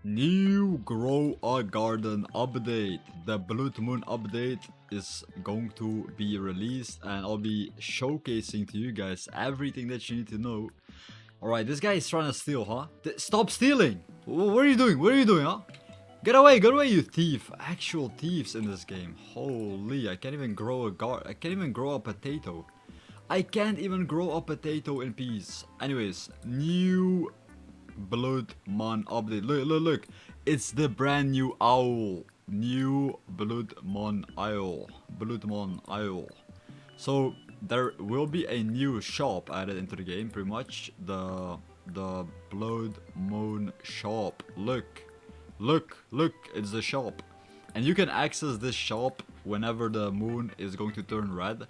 New Grow a Garden update. The Blood Moon update is going to be released and I'll be showcasing to you guys everything that you need to know. Alright, this guy is trying to steal, huh? Stop stealing! What are you doing? What are you doing, huh? Get away, you thief! Actual thieves in this game. Holy, I can't even grow I can't even grow a potato. I can't even grow a potato in peace. Anyways, new Blood Moon update. Look. It's the brand new owl. New Blood Moon owl. Blood Moon owl. So there will be a new shop added into the game, pretty much. The Blood Moon shop. Look, it's the shop. And you can access this shop whenever the moon is going to turn red,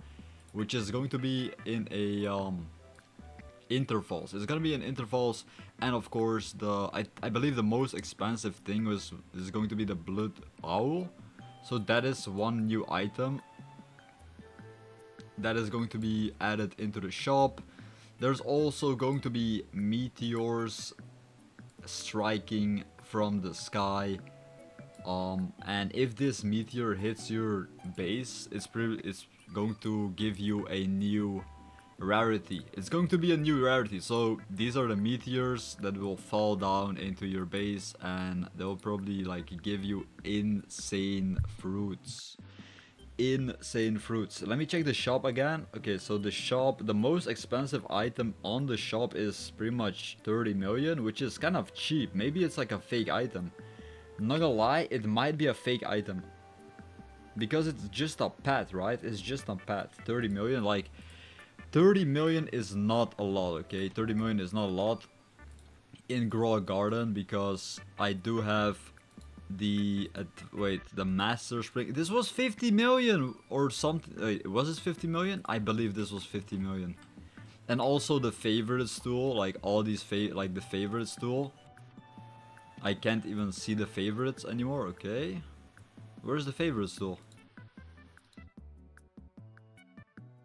which is going to be in a intervals. It's gonna be in intervals, and of course I believe the most expensive thing is going to be the blood owl. So that is one new item that is going to be added into the shop. There's also going to be meteors striking from the sky, and if this meteor hits your base, it's going to give you a new rarity. It's going to be a new rarity. So these are the meteors that will fall down into your base, and they'll probably like give you insane fruits. Let me check the shop again. Okay, so the shop, the most expensive item on the shop is pretty much 30 million, which is kind of cheap. Maybe it's like a fake item. I'm not gonna lie, it might be a fake item because it's just a pet, right? It's just a pet. 30 million, like 30 million is not a lot, okay? 30 million is not a lot in Grow a Garden, because I do have the the Master Spring. This was 50 million or something. Wait, was it 50 million? I believe this was 50 million. And also the favorites tool, like all these like the favorites tool. I can't even see the favorites anymore, okay? Where's the favorites tool?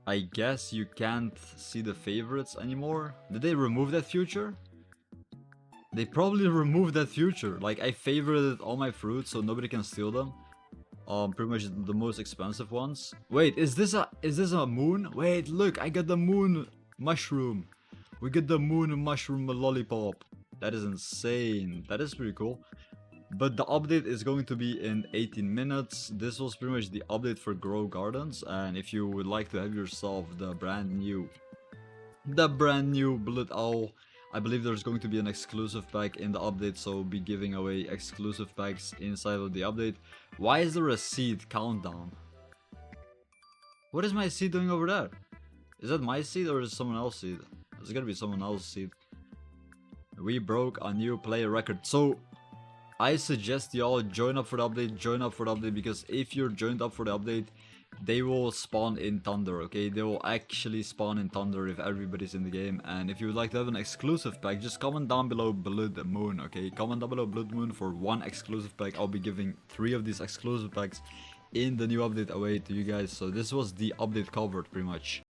I guess you can't see the favorites anymore. Did they remove that feature? They probably removed that feature. Like, I favorited all my fruits so nobody can steal them. Pretty much the most expensive ones. Wait, is this a moon? Wait, look, I got the moon mushroom. We get the moon mushroom lollipop. That is insane. That is pretty cool. But the update is going to be in 18 minutes. This was pretty much the update for Grow Gardens, and if you would like to have yourself the brand new Blood Owl, I believe there's going to be an exclusive pack in the update, so we'll be giving away exclusive packs inside of the update. Why is there a seed countdown? What is my seed doing over there? Is that my seed or is it someone else's seed? It's gonna be someone else's seed. We broke a new player record. So I suggest y'all join up for the update, because if you're joined up for the update, they will spawn in Thunder, okay? They will actually spawn in Thunder if everybody's in the game. And if you would like to have an exclusive pack, just comment down below Blood Moon, okay? Comment down below Blood Moon for one exclusive pack. I'll be giving 3 of these exclusive packs in the new update away to you guys. So this was the update covered pretty much.